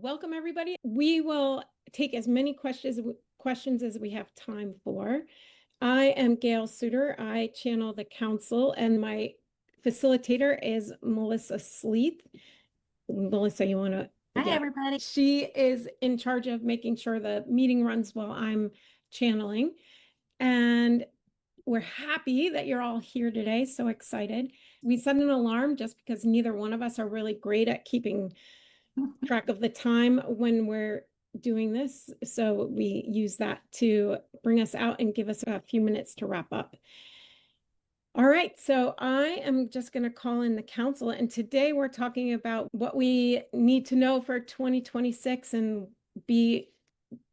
Welcome, everybody. We will take as many questions as we have time for. I am Gail Suter. I channel the council, and my facilitator is Melissa Sleeth. Melissa, you want to? Hi, Yeah. everybody. She is in charge of making sure the meeting runs while I'm channeling. And we're happy that you're all here today. So excited. We set an alarm just because neither one of us are really great at keeping track of the time when we're doing this. So we use that to bring us out and give us a few minutes to wrap up. All right, so I am just going to call in the council, and today we're talking about what we need to know for 2026 and be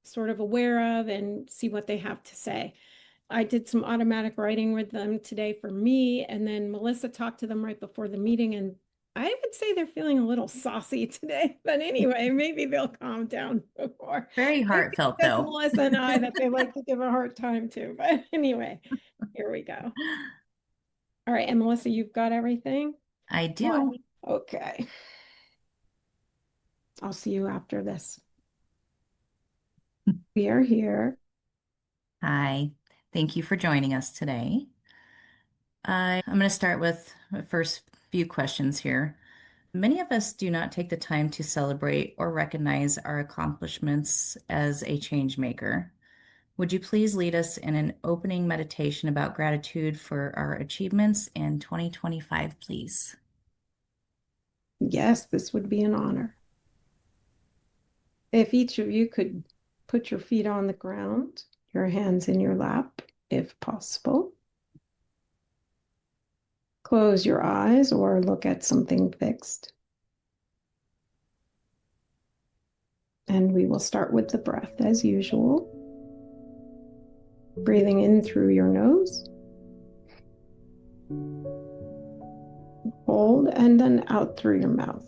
sort of aware of and see what they have to say. I did some automatic writing with them today for me, and then Melissa talked to them right before the meeting, and I would say they're feeling a little saucy today, but anyway, maybe they'll calm down before. Very I think heartfelt, that's though. Melissa and I that they like to give a hard time to, but anyway, here we go. All right, and Melissa, you've got everything? I do. Okay. I'll see you after this. We are here. Hi. Thank you for joining us today. I'm going to start with the first few questions here. Many of us do not take the time to celebrate or recognize our accomplishments as a change maker. Would you please lead us in an opening meditation about gratitude for our achievements in 2025, please? Yes, this would be an honor. If each of you could put your feet on the ground, your hands in your lap, if possible. Close your eyes or look at something fixed. And we will start with the breath as usual. Breathing in through your nose. Hold and then out through your mouth.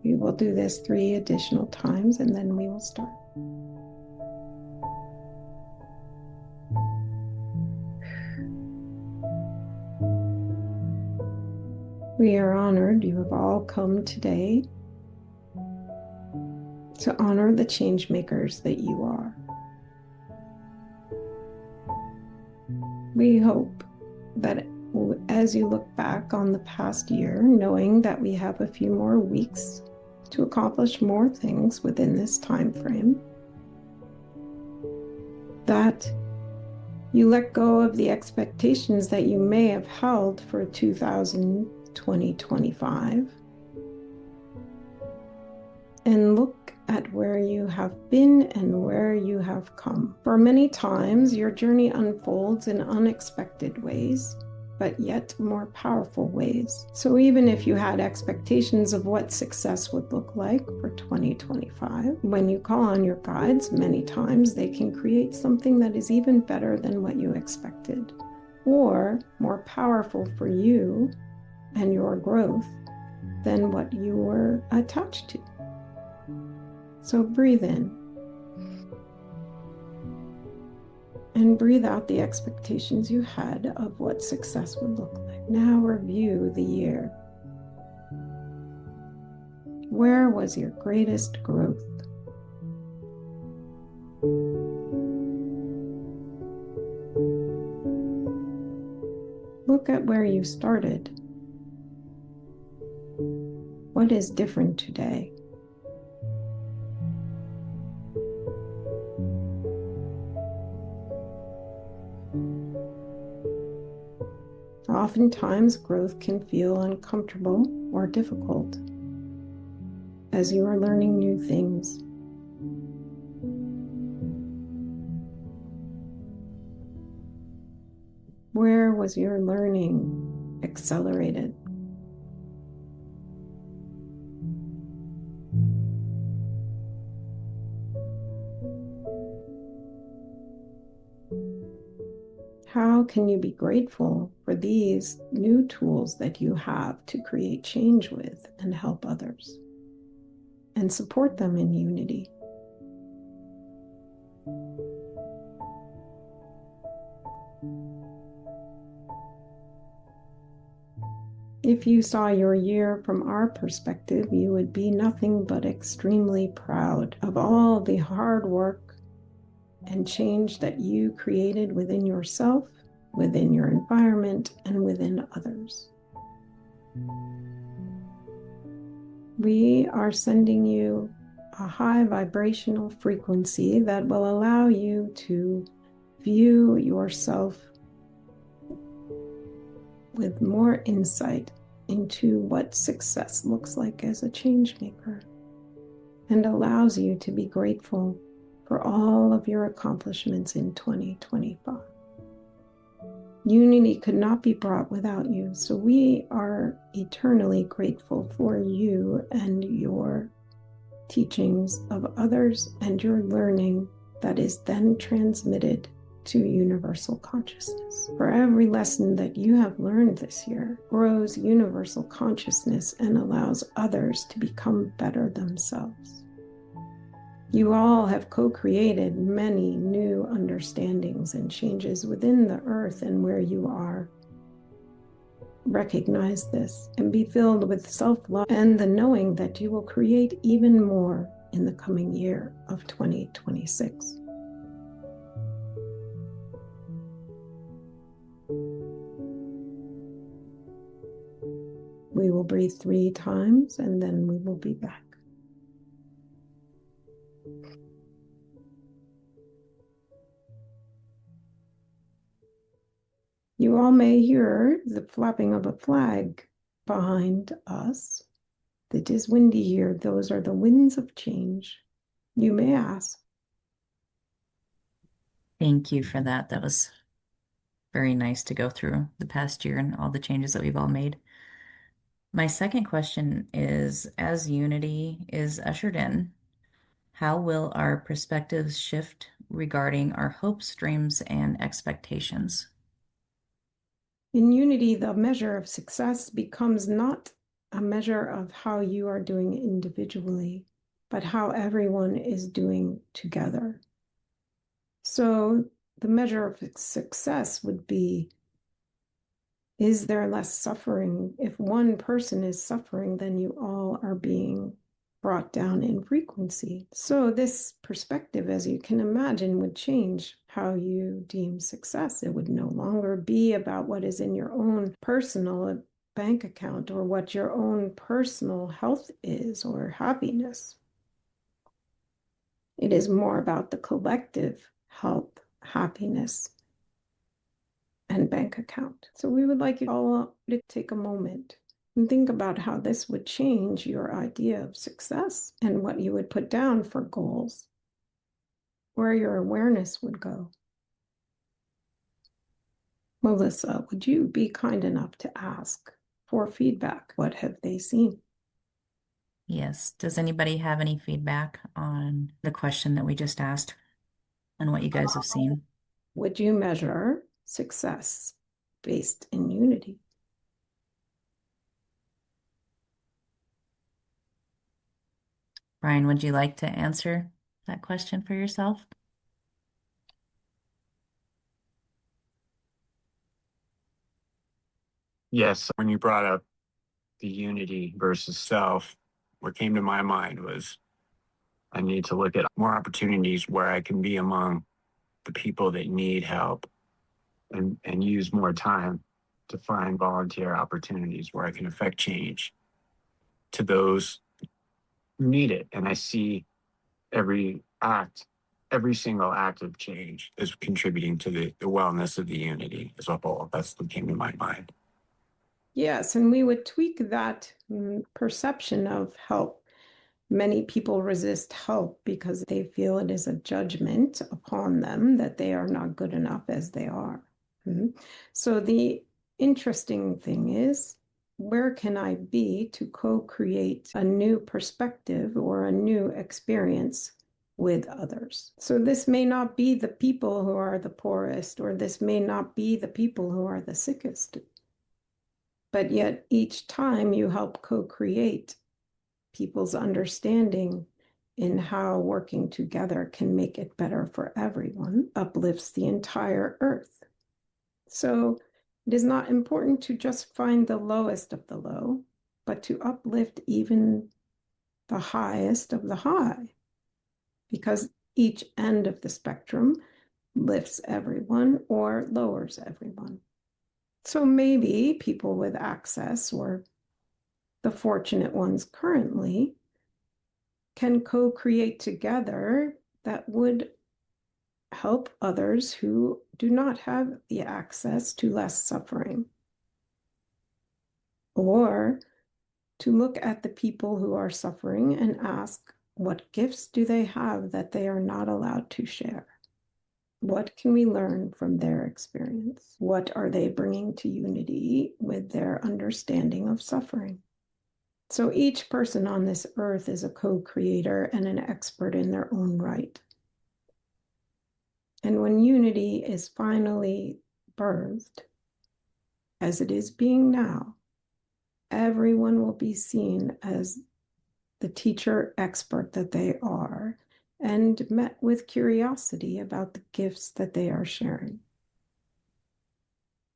We will do this 3 additional times and then we will start. We are honored you have all come today to honor the change makers that you are. We hope that as you look back on the past year, knowing that we have a few more weeks to accomplish more things within this time frame, that you let go of the expectations that you may have held for 2025 and look at where you have been and where you have come. For many times, your journey unfolds in unexpected ways, but yet more powerful ways. So even if you had expectations of what success would look like for 2025, when you call on your guides, many times they can create something that is even better than what you expected, or more powerful for you and your growth than what you were attached to. So breathe in and breathe out the expectations you had of what success would look like. Now review the year. Where was your greatest growth? Look at where you started. What is different today? Oftentimes, growth can feel uncomfortable or difficult as you are learning new things. Where was your learning accelerated? How can you be grateful for these new tools that you have to create change with and help others and support them in unity? If you saw your year from our perspective, you would be nothing but extremely proud of all the hard work and change that you created within yourself, within your environment, and within others. We are sending you a high vibrational frequency that will allow you to view yourself with more insight into what success looks like as a change maker, and allows you to be grateful for all of your accomplishments in 2025. Unity could not be brought without you, so we are eternally grateful for you and your teachings of others and your learning that is then transmitted to universal consciousness. For every lesson that you have learned this year grows universal consciousness and allows others to become better themselves. You all have co-created many new understandings and changes within the earth and where you are. Recognize this and be filled with self-love and the knowing that you will create even more in the coming year of 2026. We will breathe 3 times and then we will be back. You all may hear the flapping of a flag behind us. It is windy here. Those are the winds of change. You may ask. Thank you for that. That was very nice to go through the past year and all the changes that we've all made. My second question is, as unity is ushered in, how will our perspectives shift regarding our hopes, dreams, and expectations? In unity, the measure of success becomes not a measure of how you are doing individually, but how everyone is doing together. So the measure of success would be, is there less suffering? If one person is suffering, then you all are being brought down in frequency. So this perspective, as you can imagine, would change how you deem success. It would no longer be about what is in your own personal bank account or what your own personal health is or happiness. It is more about the collective health, happiness, and bank account. So we would like you all to take a moment and think about how this would change your idea of success and what you would put down for goals, where your awareness would go. Melissa, would you be kind enough to ask for feedback? What have they seen? Yes. Does anybody have any feedback on the question that we just asked and what you guys have seen? Would you measure success based in unity? Brian, would you like to answer that question for yourself? Yes, when you brought up the unity versus self, what came to my mind was I need to look at more opportunities where I can be among the people that need help and use more time to find volunteer opportunities where I can affect change to those who need it. And I see every act, every single act of change is contributing to the wellness of the unity as a whole. That's what came to my mind. Yes, and we would tweak that perception of help. Many people resist help because they feel it is a judgment upon them that they are not good enough as they are. So the interesting thing is, where can I be to co-create a new perspective or a new experience with others? So this may not be the people who are the poorest, or this may not be the people who are the sickest. But yet each time you help co-create people's understanding in how working together can make it better for everyone, uplifts the entire earth. So It is not important to just find the lowest of the low, but to uplift even the highest of the high, because each end of the spectrum lifts everyone or lowers everyone. So maybe people with access, or the fortunate ones currently, can co-create together that would help others who do not have the access to less suffering. Or to look at the people who are suffering and ask, what gifts do they have that they are not allowed to share? What can we learn from their experience? What are they bringing to unity with their understanding of suffering? So each person on this earth is a co-creator and an expert in their own right. And when unity is finally birthed, as it is being now, everyone will be seen as the teacher expert that they are, and met with curiosity about the gifts that they are sharing.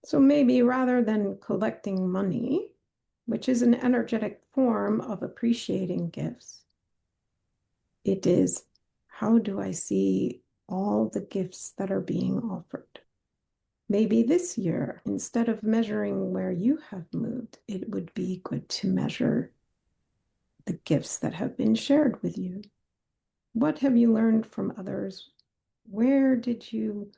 So maybe rather than collecting money, which is an energetic form of appreciating gifts, it is, how do I see all the gifts that are being offered? Maybe this year, instead of measuring where you have moved, it would be good to measure the gifts that have been shared with you. What have you learned from others? Where did you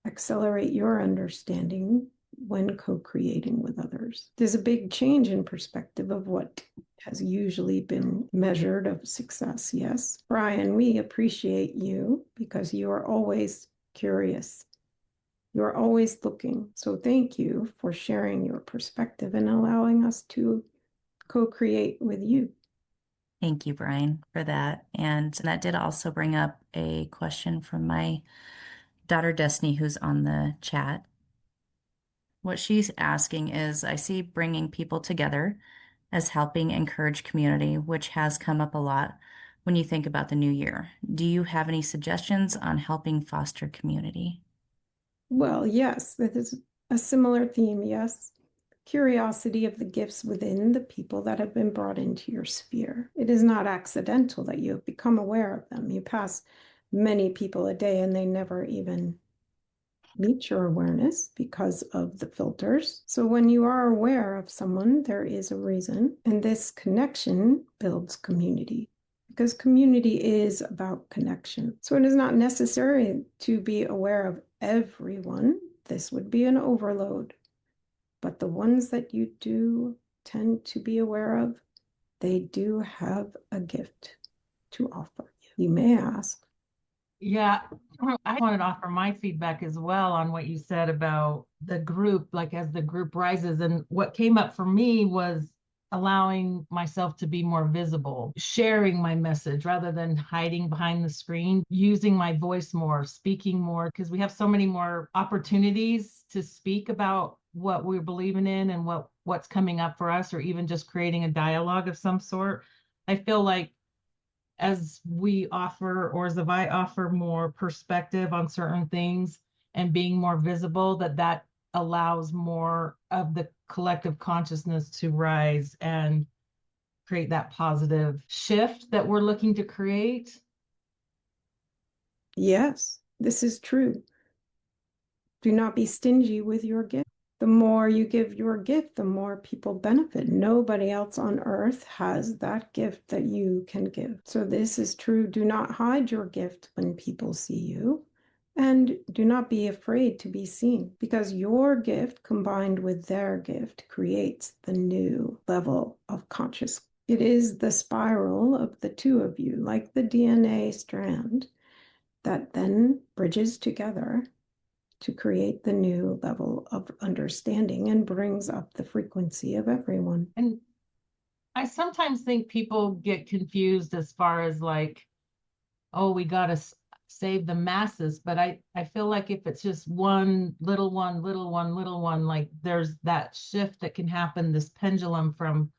accelerate your understanding when co-creating with others? There's a big change in perspective of what has usually been measured of success. Yes, Brian, we appreciate you because you are always curious. You're always looking. So thank you for sharing your perspective and allowing us to co-create with you. Thank you, Brian, for that. And that did also bring up a question from my daughter, Destiny, who's on the chat. What she's asking is, I see bringing people together as helping encourage community, which has come up a lot when you think about the new year. Do you have any suggestions on helping foster community? Well, yes, that is a similar theme. Yes. Curiosity of the gifts within the people that have been brought into your sphere. It is not accidental that you have become aware of them. You pass many people a day and they never even meet your awareness because of the filters. So when you are aware of someone, there is a reason. And this connection builds community, because community is about connection. So it is not necessary to be aware of everyone. This would be an overload. But the ones that you do tend to be aware of, they do have a gift to offer you. You may ask. Yeah, I wanted to offer my feedback as well on what you said about the group, like as the group rises. And what came up for me was allowing myself to be more visible, sharing my message rather than hiding behind the screen, using my voice more, speaking more, because we have so many more opportunities to speak about what we're believing in and what's coming up for us, or even just creating a dialogue of some sort. I feel like as we offer, or as if I offer more perspective on certain things and being more visible, that allows more of the collective consciousness to rise and create that positive shift that we're looking to create. Yes, this is true. Do not be stingy with your gift. The more you give your gift, the more people benefit. Nobody else on earth has that gift that you can give. So this is true. Do not hide your gift when people see you. And do not be afraid to be seen, because your gift combined with their gift creates the new level of consciousness. It is the spiral of the two of you, like the DNA strand, that then bridges together to create the new level of understanding and brings up the frequency of everyone. And I sometimes think people get confused as far as like, oh, we got to save the masses. But I feel like if it's just one, little one, little one, little one, like there's that shift that can happen, this pendulum from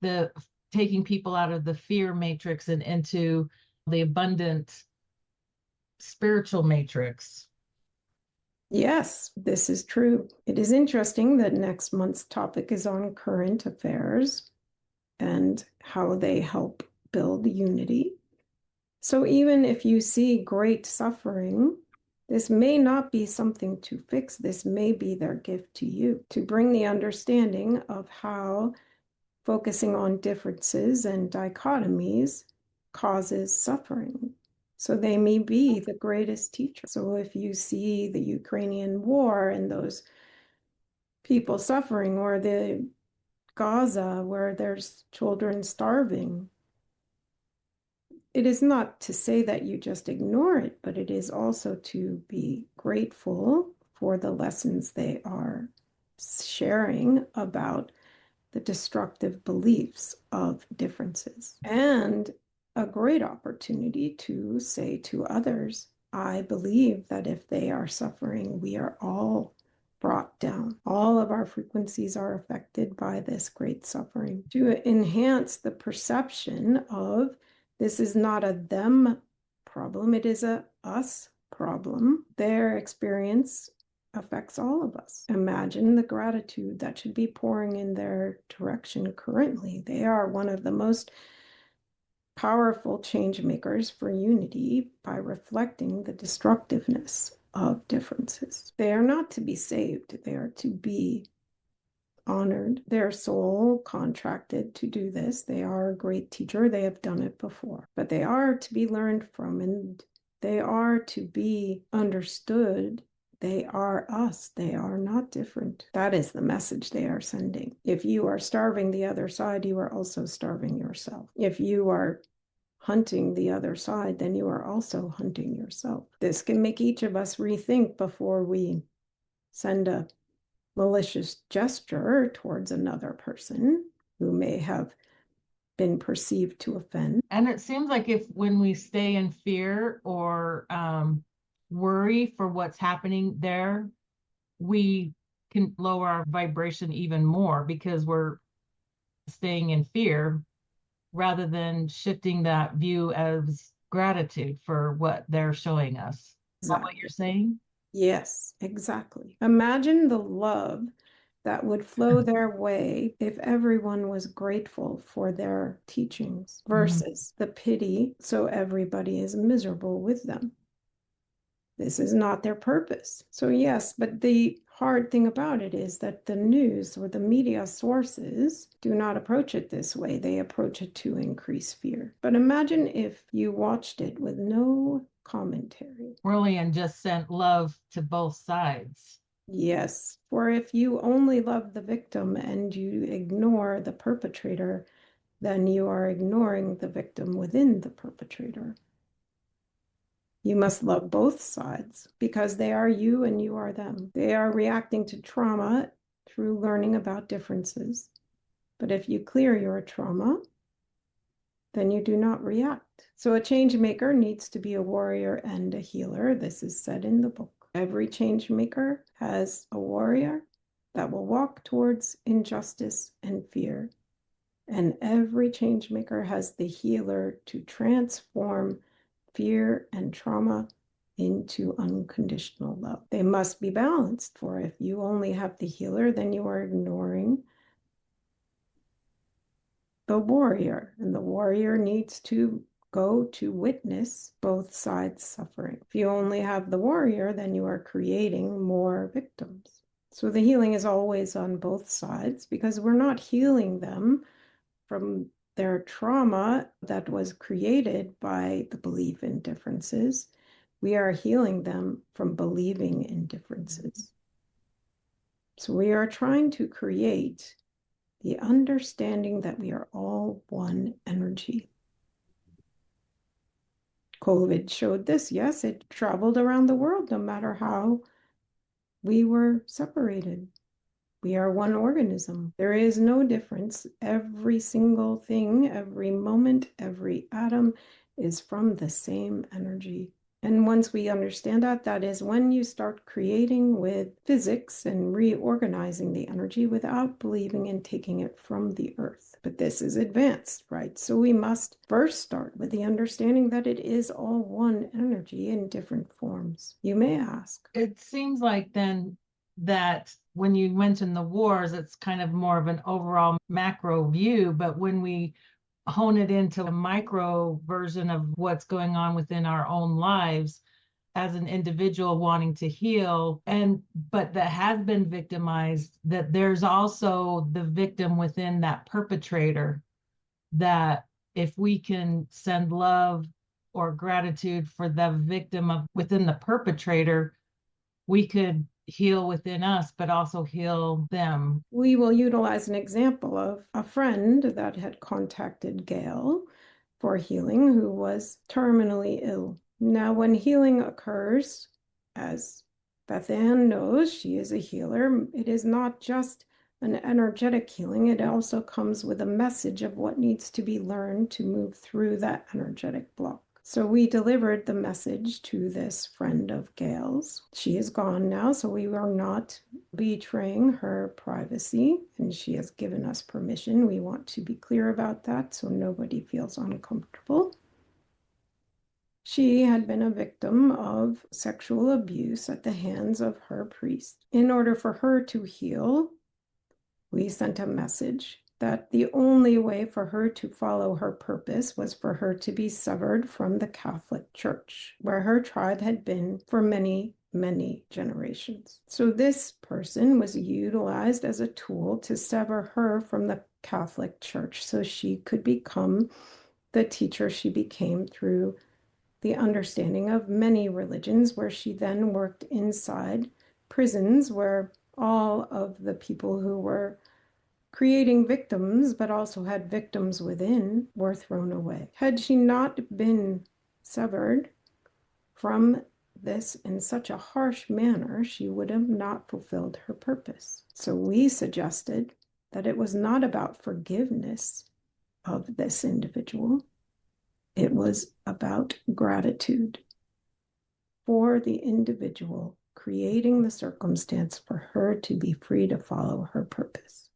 the taking people out of the fear matrix and into the abundant spiritual matrix. Yes, this is true. It is interesting that next month's topic is on current affairs and how they help build unity. So even if you see great suffering, this may not be something to fix. This may be their gift to you to bring the understanding of how focusing on differences and dichotomies causes suffering. So they may be the greatest teacher. So if you see the Ukrainian war and those people suffering, or the Gaza where there's children starving, it is not to say that you just ignore it, but it is also to be grateful for the lessons they are sharing about the destructive beliefs of differences, and a great opportunity to say to others, I believe that if they are suffering, we are all brought down. All of our frequencies are affected by this great suffering, to enhance the perception of this is not a them problem, it is a us problem. Their experience affects all of us. Imagine the gratitude that should be pouring in their direction currently. They are one of the most powerful change makers for unity by reflecting the destructiveness of differences. They are not to be saved, they are to be honored. Their soul contracted to do this. They are a great teacher. They have done it before, but they are to be learned from, and they are to be understood. They are us. They are not different. That is the message they are sending. If you are starving the other side, you are also starving yourself. If you are hunting the other side, then you are also hunting yourself. This can make each of us rethink before we send a malicious gesture towards another person who may have been perceived to offend. And it seems like if when we stay in fear or worry for what's happening there, we can lower our vibration even more because we're staying in fear rather than shifting that view as gratitude for what they're showing us. Is that what you're saying? Yes, exactly. Imagine the love that would flow their way if everyone was grateful for their teachings versus the pity, so everybody is miserable with them. This is not their purpose. So yes, but the hard thing about it is that the news or the media sources do not approach it this way. They approach it to increase fear. But imagine if you watched it with no commentary. Really, and just sent love to both sides. Yes, for if you only love the victim and you ignore the perpetrator, then you are ignoring the victim within the perpetrator. You must love both sides because they are you and you are them. They are reacting to trauma through learning about differences. But if you clear your trauma, then you do not react. So a change maker needs to be a warrior and a healer. This is said in the book. Every change maker has a warrior that will walk towards injustice and fear. And every change maker has the healer to transform fear and trauma into unconditional love. They must be balanced, for if you only have the healer, then you are ignoring the warrior, and the warrior needs to go to witness both sides suffering. If you only have the warrior, then you are creating more victims. So the healing is always on both sides because we're not healing them from their trauma that was created by the belief in differences. We are healing them from believing in differences. So we are trying to create the understanding that we are all one energy. COVID showed this. Yes, it traveled around the world no matter how we were separated. We are one organism. There is no difference. Every single thing, every moment, every atom is from the same energy. And once we understand that, that is when you start creating with physics and reorganizing the energy without believing in taking it from the earth. But this is advanced, right? So we must first start with the understanding that it is all one energy in different forms. You may ask. It seems like then that when you mention the wars, it's kind of more of an overall macro view, but when we hone it into a micro version of what's going on within our own lives as an individual wanting to heal, but that has been victimized, that there's also the victim within that perpetrator, that if we can send love or gratitude for the victim of within the perpetrator, we could heal within us, but also heal them. We will utilize an example of a friend that had contacted Gail for healing who was terminally ill. Now, when healing occurs, as Beth Ann knows, she is a healer, it is not just an energetic healing, it also comes with a message of what needs to be learned to move through that energetic block. So we delivered the message to this friend of Gail's. She is gone now, so we are not betraying her privacy, and she has given us permission. We want to be clear about that so nobody feels uncomfortable. She had been a victim of sexual abuse at the hands of her priest. In order for her to heal, we sent a message that the only way for her to follow her purpose was for her to be severed from the Catholic Church, where her tribe had been for many, many generations. So this person was utilized as a tool to sever her from the Catholic Church so she could become the teacher she became through the understanding of many religions, where she then worked inside prisons where all of the people who were creating victims, but also had victims within, were thrown away. Had she not been severed from this in such a harsh manner, she would have not fulfilled her purpose. So we suggested that it was not about forgiveness of this individual. It was about gratitude for the individual creating the circumstance for her to be free to follow her purpose.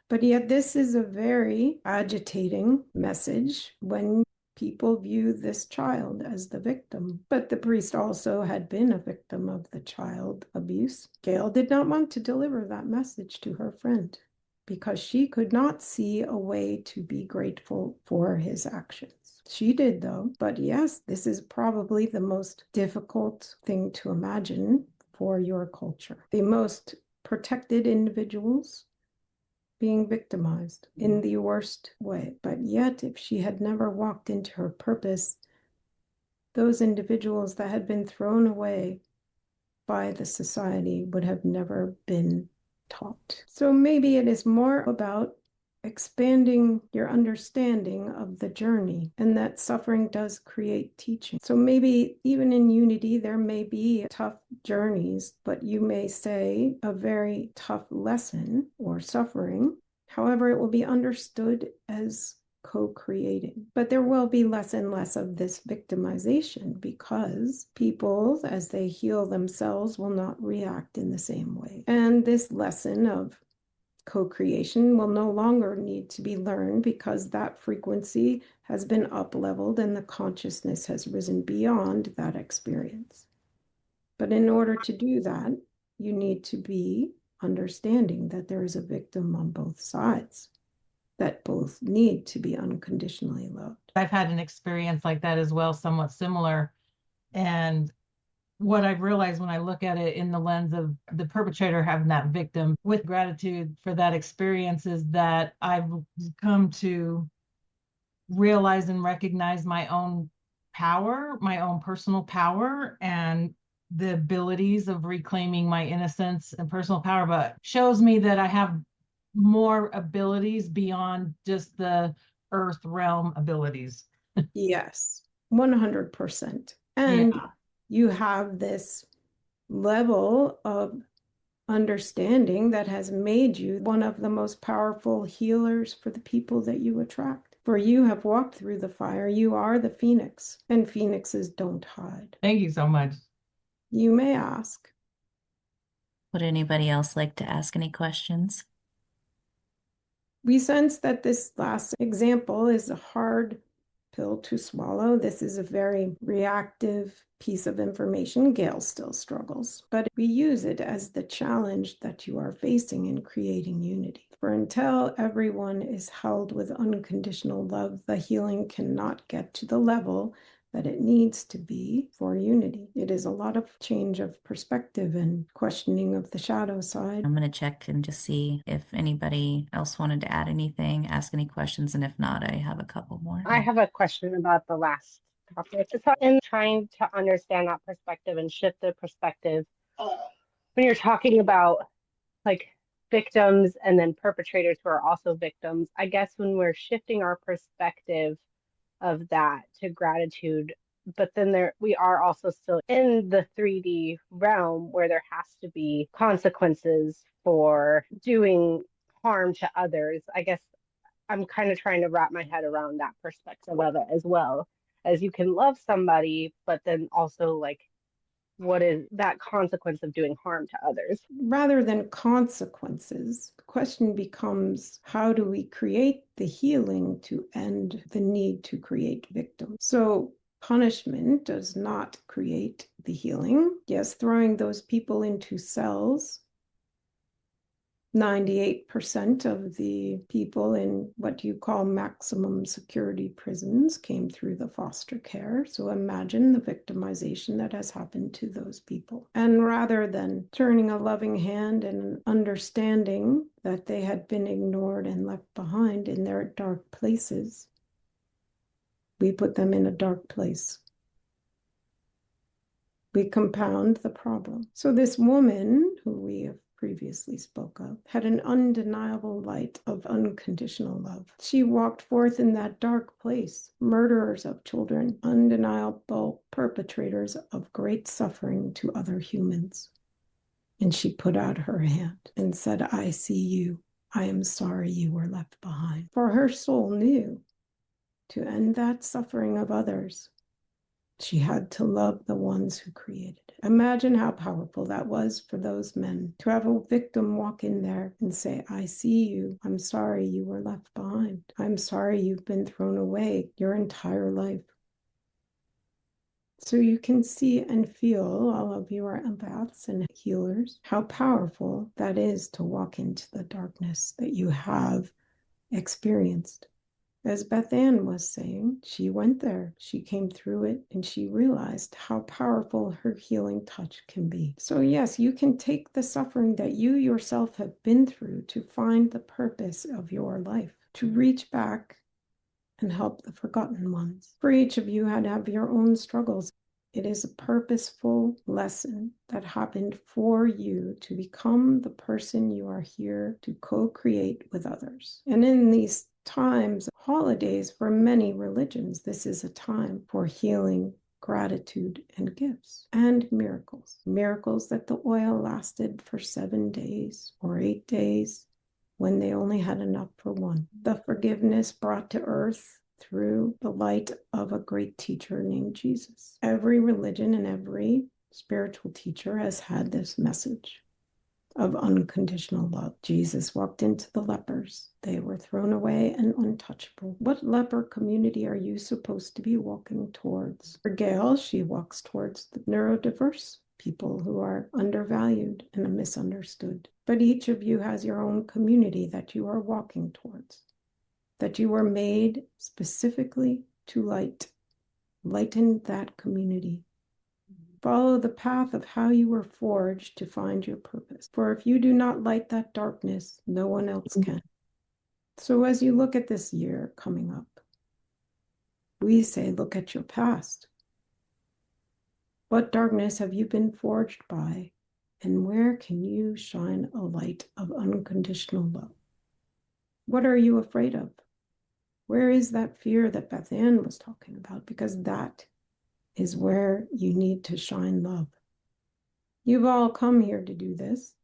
But yet this is a very agitating message when people view this child as the victim. But the priest also had been a victim of the child abuse. Gail did not want to deliver that message to her friend because she could not see a way to be grateful for his actions. She did, though. But yes, this is probably the most difficult thing to imagine for your culture. The most protected individuals being victimized in the worst way. But yet, if she had never walked into her purpose, those individuals that had been thrown away by the society would have never been taught. So maybe it is more about expanding your understanding of the journey, and that suffering does create teaching. So maybe even in unity, there may be tough journeys, but you may say a very tough lesson or suffering. However, it will be understood as co-creating. But there will be less and less of this victimization because people, as they heal themselves, will not react in the same way. And this lesson of co-creation will no longer need to be learned because that frequency has been up-leveled and the consciousness has risen beyond that experience. But in order to do that, you need to be understanding that there is a victim on both sides, that both need to be unconditionally loved. I've had an experience like that as well, somewhat similar. And what I've realized when I look at it in the lens of the perpetrator having that victim with gratitude for that experience is that I've come to realize and recognize my own power, my own personal power, and the abilities of reclaiming my innocence and personal power, but shows me that I have more abilities beyond just the earth realm abilities. Yes, 100%. And Yeah. you have this level of understanding that has made you one of the most powerful healers for the people that you attract. For you have walked through the fire. You are the phoenix, and phoenixes don't hide. Thank you so much. You may ask. Would anybody else like to ask any questions? We sense that this last example is a hard pill to swallow. This is a very reactive piece of information. Gail still struggles, but we use it as the challenge that you are facing in creating unity. For until everyone is held with unconditional love, the healing cannot get to the level that it needs to be for unity. It is a lot of change of perspective and questioning of the shadow side. I'm going to check and just see if anybody else wanted to add anything, ask any questions, and if not, I have a couple more. I have a question about the last topic. It's in trying to understand that perspective and shift the perspective. When you're talking about like victims and then perpetrators who are also victims, I guess when we're shifting our perspective of that to gratitude, but then we are also still in the 3D realm where there has to be consequences for doing harm to others. I guess I'm kind of trying to wrap my head around that perspective of it as well. As you can love somebody, but then also like, what is that consequence of doing harm to others? Rather than consequences, the question becomes, how do we create the healing to end the need to create victims? So punishment does not create the healing. Yes, throwing those people into cells. 98% of the people in what you call maximum security prisons came through the foster care. So imagine the victimization that has happened to those people. And rather than turning a loving hand and understanding that they had been ignored and left behind in their dark places, we put them in a dark place. We compound the problem. So this woman, who we have previously spoke of, had an undeniable light of unconditional love. She walked forth in that dark place, murderers of children, undeniable perpetrators of great suffering to other humans. And she put out her hand and said, I see you. I am sorry you were left behind. For her soul knew to end that suffering of others, she had to love the ones who created it. Imagine how powerful that was for those men to have a victim walk in there and say, I see you. I'm sorry you were left behind. I'm sorry you've been thrown away your entire life. So you can see and feel, all of you are empaths and healers, how powerful that is to walk into the darkness that you have experienced. As Beth Ann was saying, she went there, she came through it, and she realized how powerful her healing touch can be. So yes, you can take the suffering that you yourself have been through to find the purpose of your life, to reach back and help the forgotten ones. For each of you had to have your own struggles. It is a purposeful lesson that happened for you to become the person you are here to co-create with others. And in these times, holidays for many religions, this is a time for healing, gratitude, and gifts, and miracles. Miracles that the oil lasted for 7 days or 8 days when they only had enough for one. The forgiveness brought to earth through the light of a great teacher named Jesus. Every religion and every spiritual teacher has had this message of unconditional love. Jesus walked into the lepers. They were thrown away and untouchable. What leper community are you supposed to be walking towards? For Gail, she walks towards the neurodiverse people who are undervalued and misunderstood. But each of you has your own community that you are walking towards, that you were made specifically to lighten that community. Follow the path of how you were forged to find your purpose. For if you do not light that darkness, no one else can. So as you look at this year coming up, we say, look at your past. What darkness have you been forged by? And where can you shine a light of unconditional love? What are you afraid of? Where is that fear that Beth Ann was talking about? Because that is where you need to shine love. You've all come here to do this.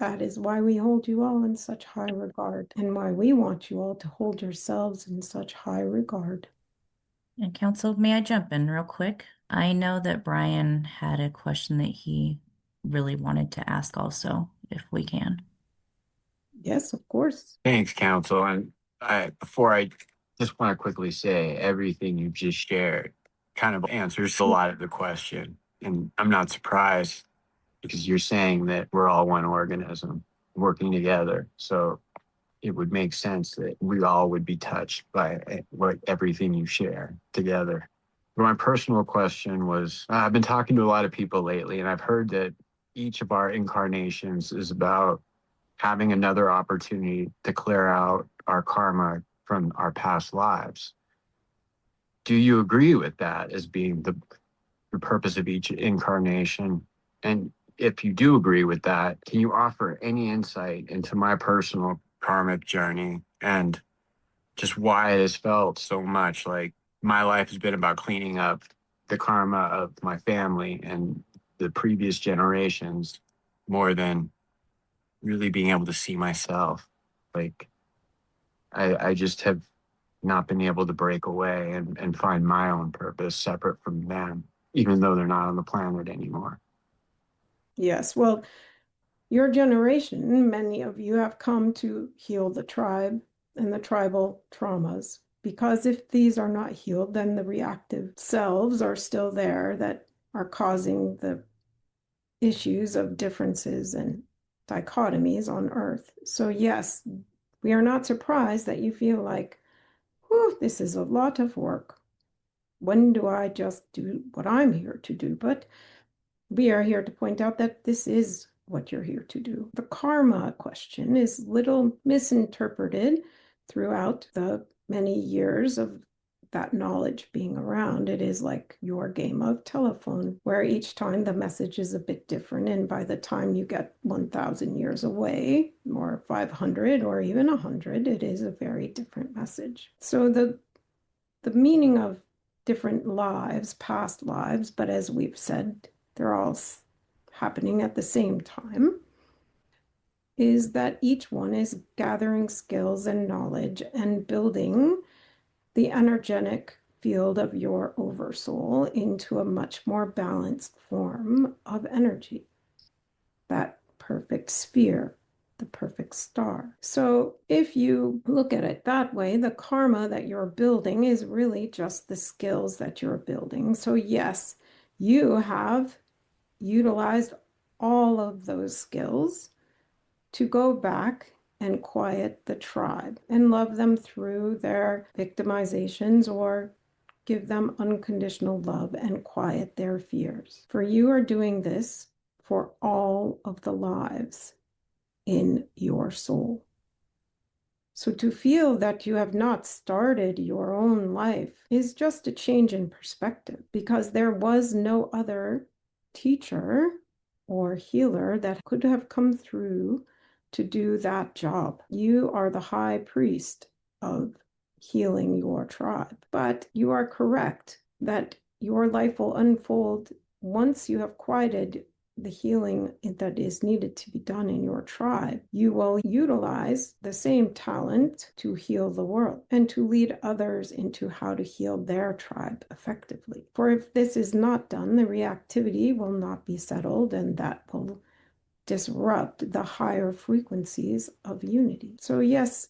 That is why we hold you all in such high regard, and why we want you all to hold yourselves in such high regard. And Council, may I jump in real quick? I know that Brian had a question that he really wanted to ask also, if we can. Yes, of course. Thanks, Council. And before I just want to quickly say everything you just shared kind of answers a lot of the question. And I'm not surprised because you're saying that we're all one organism working together. So it would make sense that we all would be touched by everything you share together. But my personal question was, I've been talking to a lot of people lately, and I've heard that each of our incarnations is about having another opportunity to clear out our karma from our past lives. Do you agree with that as being the purpose of each incarnation? And if you do agree with that, can you offer any insight into my personal karmic journey and just why it has felt so much like my life has been about cleaning up the karma of my family and the previous generations more than really being able to see myself. Like I just have not been able to break away and find my own purpose separate from them, even though they're not on the planet anymore. Yes, well, your generation, many of you have come to heal the tribe and the tribal traumas, because if these are not healed, then the reactive selves are still there that are causing the issues of differences and dichotomies on Earth. So, yes, we are not surprised that you feel like, whew, this is a lot of work. When do I just do what I'm here to do? But we are here to point out that this is what you're here to do. The karma question is little misinterpreted throughout the many years of that knowledge being around. It is like your game of telephone, where each time the message is a bit different. And by the time you get 1,000 years away, or 500, or even 100, it is a very different message. So the meaning of different lives, past lives, but as we've said, they're all happening at the same time, is that each one is gathering skills and knowledge and building the energetic field of your oversoul into a much more balanced form of energy, that perfect sphere, the perfect star. So if you look at it that way, the karma that you're building is really just the skills that you're building. So yes, you have utilized all of those skills to go back and quiet the tribe and love them through their victimizations, or give them unconditional love and quiet their fears. For you are doing this for all of the lives in your soul. So to feel that you have not started your own life is just a change in perspective, because there was no other teacher or healer that could have come through to do that job. You are the high priest of healing your tribe. But you are correct that your life will unfold once you have quieted the healing that is needed to be done in your tribe. You will utilize the same talent to heal the world and to lead others into how to heal their tribe effectively. For if this is not done, the reactivity will not be settled, and that will disrupt the higher frequencies of unity. So yes,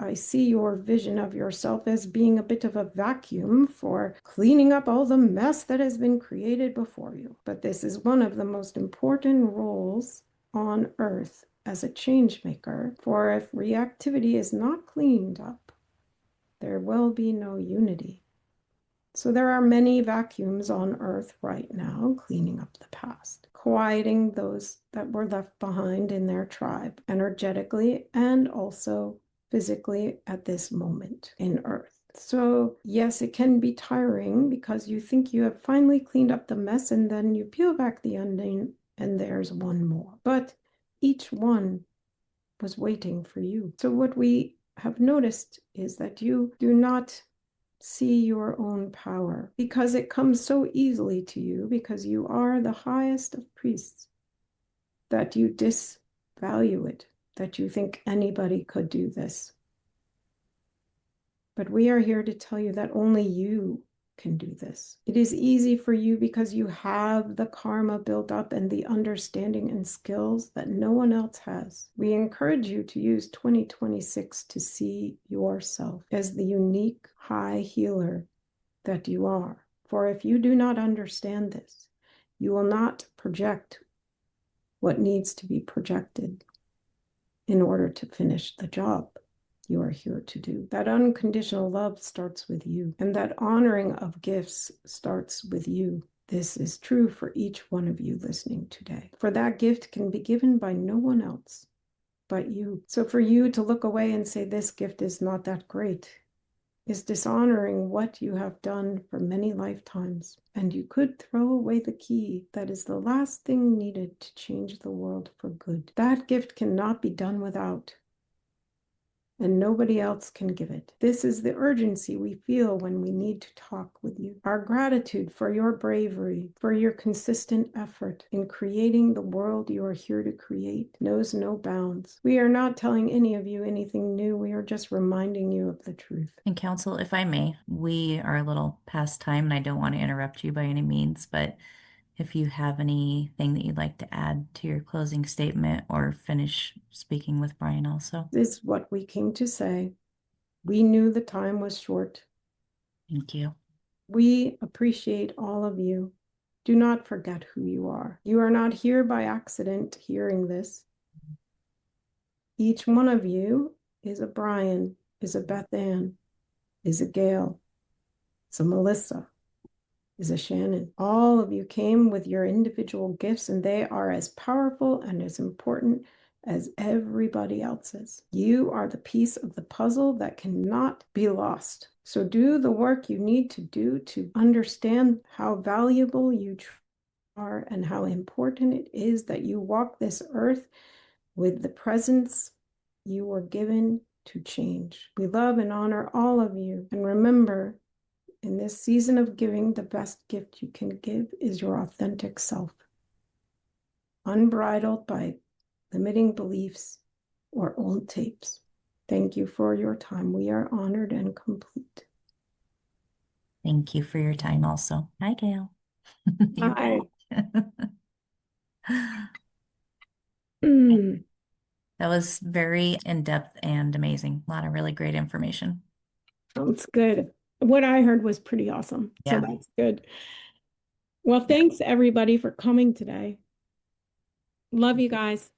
I see your vision of yourself as being a bit of a vacuum for cleaning up all the mess that has been created before you. But this is one of the most important roles on Earth as a change maker. For if reactivity is not cleaned up, there will be no unity. So there are many vacuums on Earth right now, cleaning up the past, quieting those that were left behind in their tribe, energetically and also physically at this moment in Earth. So yes, it can be tiring, because you think you have finally cleaned up the mess, and then you peel back the onion and there's one more. But each one was waiting for you. So what we have noticed is that you do not see your own power, because it comes so easily to you, because you are the highest of priests, that you value it, that you think anybody could do this. But we are here to tell you that only you can do this. It is easy for you because you have the karma built up and the understanding and skills that no one else has. We encourage you to use 2026 to see yourself as the unique high healer that you are. For if you do not understand this, you will not project what needs to be projected in order to finish the job you are here to do. That unconditional love starts with you, and that honoring of gifts starts with you. This is true for each one of you listening today. For that gift can be given by no one else but you. So for you to look away and say, this gift is not that great, is dishonoring what you have done for many lifetimes. And you could throw away the key that is the last thing needed to change the world for good. That gift cannot be done without, and nobody else can give it. This is the urgency we feel when we need to talk with you. Our gratitude for your bravery, for your consistent effort in creating the world you are here to create knows no bounds. We are not telling any of you anything new. We are just reminding you of the truth. And Council, if I may, we are a little past time and I don't want to interrupt you by any means, but if you have anything that you'd like to add to your closing statement or finish speaking with Brian also. This is what we came to say. We knew the time was short. Thank you. We appreciate all of you. Do not forget who you are. You are not here by accident hearing this. Each one of you is a Brian, is a Beth Ann, is a Gail, is a Melissa, is a Shannon. All of you came with your individual gifts, and they are as powerful and as important as everybody else's. You are the piece of the puzzle that cannot be lost. So do the work you need to do to understand how valuable you are and how important it is that you walk this earth with the presence you were given to change. We love and honor all of you. And remember, in this season of giving, the best gift you can give is your authentic self, unbridled by limiting beliefs or old tapes. Thank you for your time. We are honored and complete. Thank you for your time also. Hi, Gail. Hi. That was very in-depth and amazing. A lot of really great information. Sounds good. What I heard was pretty awesome. Yeah. So that's good. Well, thanks everybody for coming today. Love you guys.